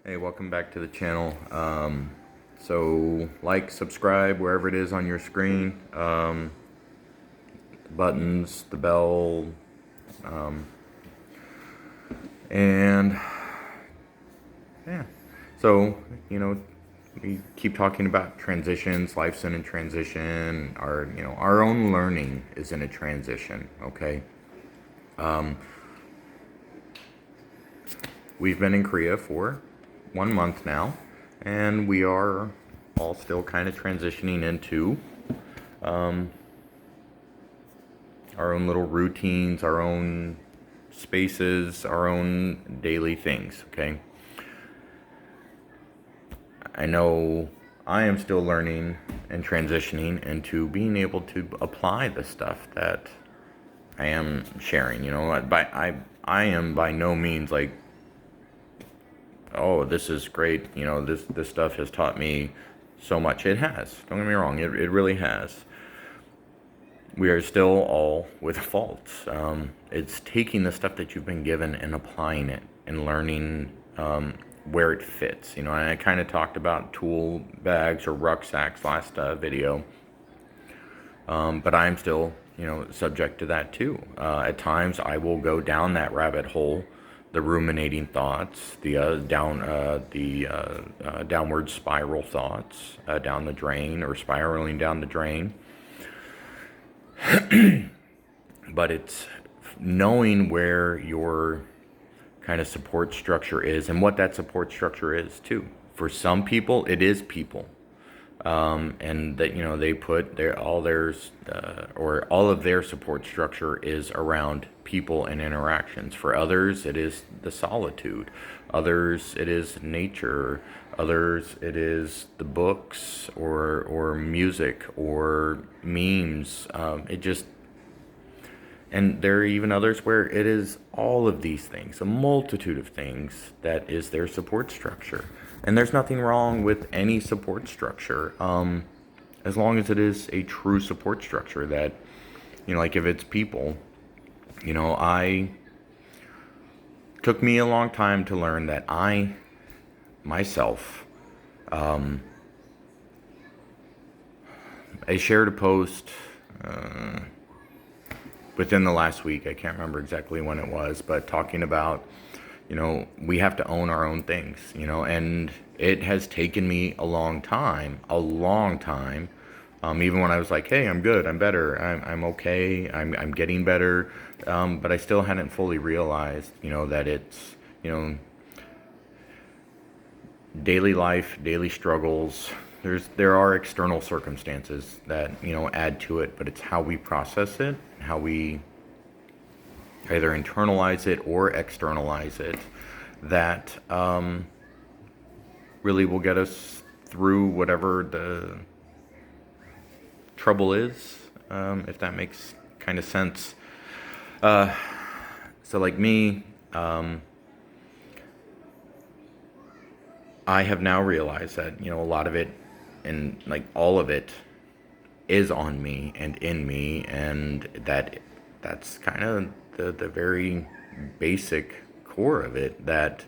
Hey, welcome back to the channel. So like, subscribe wherever it is on your screen. Buttons, the bell, and yeah. So, we keep talking about transitions. Life's in a transition. Our own learning is in a transition. Okay. We've been in Korea for 1 month now, and we are all still kind of transitioning into our own little routines, our own spaces, our own daily things, okay? I know I am still learning and transitioning into being able to apply the stuff that I am sharing. I am by no means like, oh, this is great. This stuff has taught me so much. It has. Don't get me wrong. It really has. We are still all with faults. It's taking the stuff that you've been given and applying it and learning where it fits. And I kind of talked about tool bags or rucksacks last video, but I'm still, subject to that too. At times, I will go down that rabbit hole, the ruminating thoughts, the downward spiral thoughts, down the drain or spiraling down the drain. But it's knowing where your kind of support structure is and what that support structure is too. For some people, it is people, and that they put all of their support structure is around people and interactions. For others, it is the solitude. Others, it is nature. Others, it is the books or music or memes. And there are even others where it is all of these things, a multitude of things that is their support structure. And there's nothing wrong with any support structure, as long as it is a true support structure that, like if it's people, I took me a long time to learn that I, myself, I shared a post, within the last week. I can't remember exactly when it was, but talking about, we have to own our own things, and it has taken me a long time, even when I was like, hey, I'm good, I'm better, I'm okay, I'm getting better, but I still hadn't fully realized, that it's, daily life, daily struggles. There are external circumstances that add to it, but it's how we process it, how we either internalize it or externalize it, that really will get us through whatever the trouble is, if that makes kind of sense. So like me, I have now realized that a lot of it, and like all of it, is on me and in me, and that's kind of the very basic core of it, that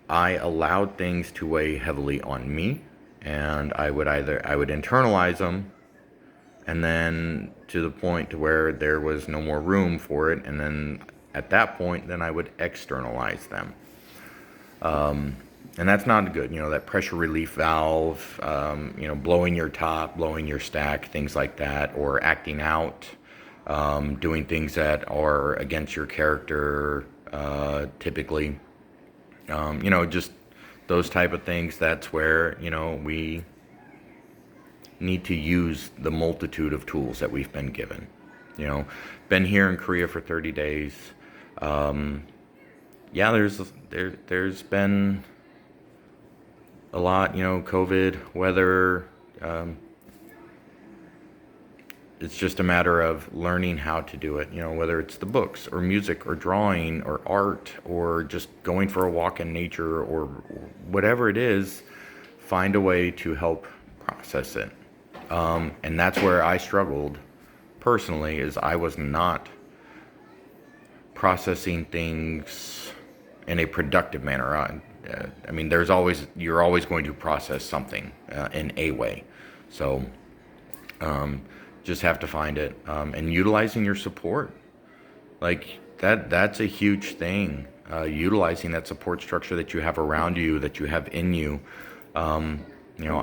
I allowed things to weigh heavily on me, and I would internalize them, and then to the point to where there was no more room for it, and then at that point then I would externalize them. And that's not good, that pressure relief valve, blowing your top, blowing your stack, things like that, or acting out, doing things that are against your character, typically, just those type of things. That's where, we need to use the multitude of tools that we've been given. Been here in Korea for 30 days. Yeah, there's been a lot, COVID, weather. It's just a matter of learning how to do it, whether it's the books or music or drawing or art or just going for a walk in nature or whatever it is, find a way to help process it. And that's where I struggled personally, is I was not processing things in a productive manner. I mean, you're always going to process something in a way. So just have to find it, and utilizing your support. Like that's a huge thing. Utilizing that support structure that you have around you, that you have in you. You know,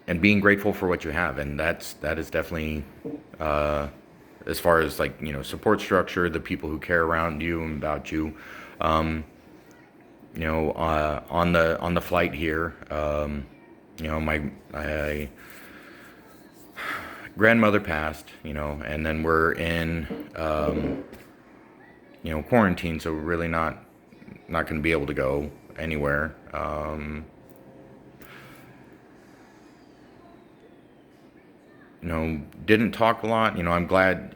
and being grateful for what you have, and that is definitely as far as, like, you know, support structure, the people who care around you and about you. You know, on the flight here, you know, my grandmother passed, you know, and then we're in you know, quarantine, so we're really not going to be able to go anywhere. You know, didn't talk a lot. You know, I'm glad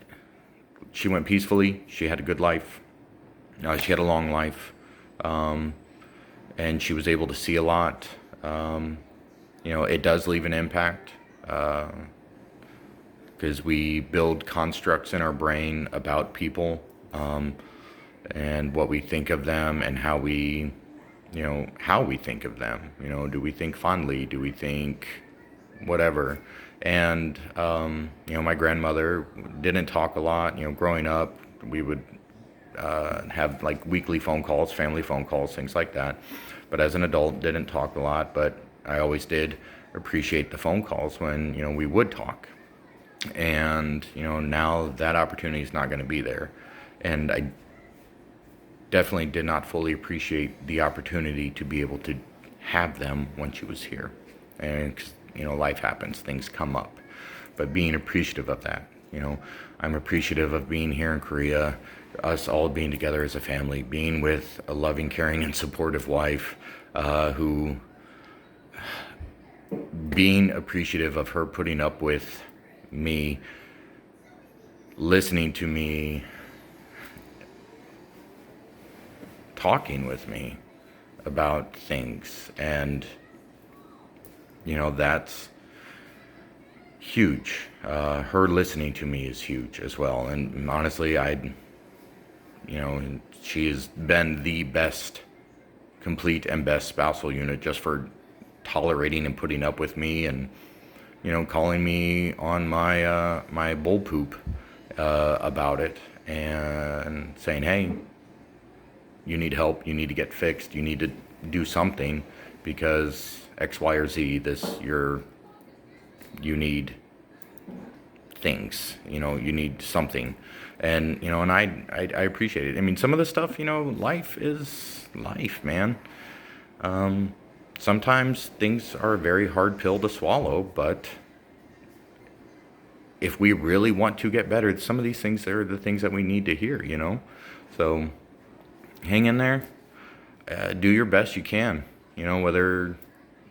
she went peacefully. She had a good life. She had a long life, and she was able to see a lot. You know, it does leave an impact, because we build constructs in our brain about people, and what we think of them, and how we think of them. You know, do we think fondly? Do we think whatever? And you know, my grandmother didn't talk a lot. You know, growing up, we would have like weekly phone calls, family phone calls, things like that. But as an adult, didn't talk a lot. But I always did appreciate the phone calls when, you know, we would talk. And, you know, now that opportunity is not going to be there. And I definitely did not fully appreciate the opportunity to be able to have them when she was here. And, you know, life happens, things come up. But being appreciative of that, you know, I'm appreciative of being here in Korea, us all being together as a family, being with a loving, caring, and supportive wife, who, being appreciative of her putting up with me, listening to me, talking with me about things. And, you know, that's huge. Her listening to me is huge as well. And honestly, you know, she has been the best, complete and best spousal unit, just for tolerating and putting up with me, and, you know, calling me on my my bull poop about it, and saying, hey, you need help, you need to get fixed, you need to do something, because X, Y, or Z, you need things, you know, you need something. And, you know, and I appreciate it. I mean, some of the stuff, you know, life is life, man. Sometimes things are a very hard pill to swallow, but if we really want to get better, some of these things are the things that we need to hear, you know? So hang in there, do your best you can, you know, whether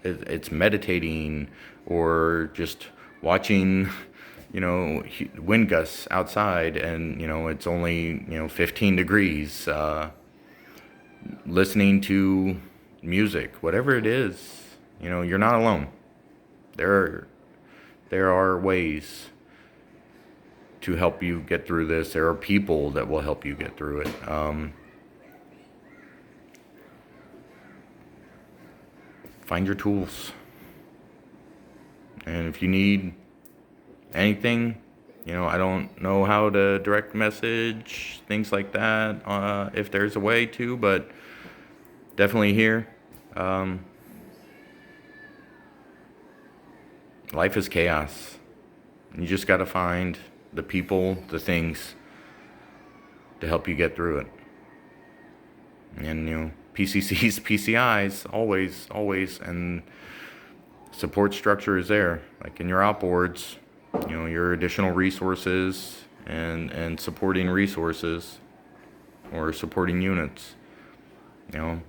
it's meditating or just watching, you know, wind gusts outside, and, you know, it's only, you know, 15 degrees, listening to music, whatever it is, you know, you're not alone. There are ways to help you get through this. There are people that will help you get through it. Find your tools. And if you need anything, you know, I don't know how to direct message, things like that, if there's a way to, but definitely here. Life is chaos. You just got to find the people, the things to help you get through it. And, you know, PCCs, PCIs, always, and support structure is there, like in your outboards, you know, your additional resources and supporting resources or supporting units. You know,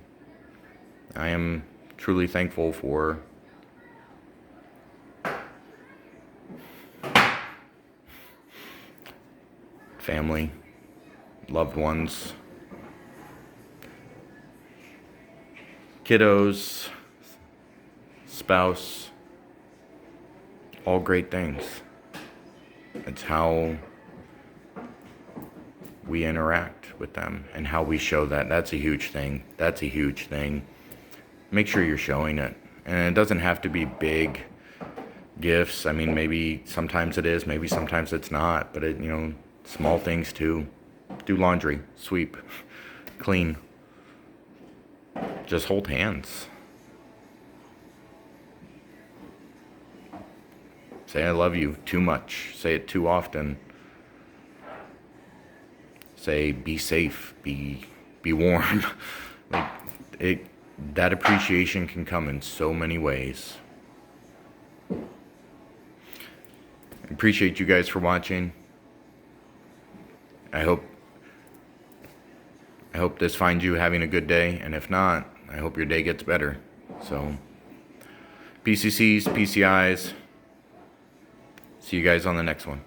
I am truly thankful for family, loved ones, kiddos, spouse, all great things. It's how we interact. with them and how we show that. That's a huge thing. That's a huge thing. Make sure you're showing it. And it doesn't have to be big gifts. I mean, maybe sometimes it is, maybe sometimes it's not, but it, small things too. Do laundry, sweep, clean. Just hold hands. Say I love you too much. Say it too often. Say be safe, be warm. That appreciation can come in so many ways. Appreciate you guys for watching. I hope this finds you having a good day, and if not, I hope your day gets better. So, PCCs, PCIs. See you guys on the next one.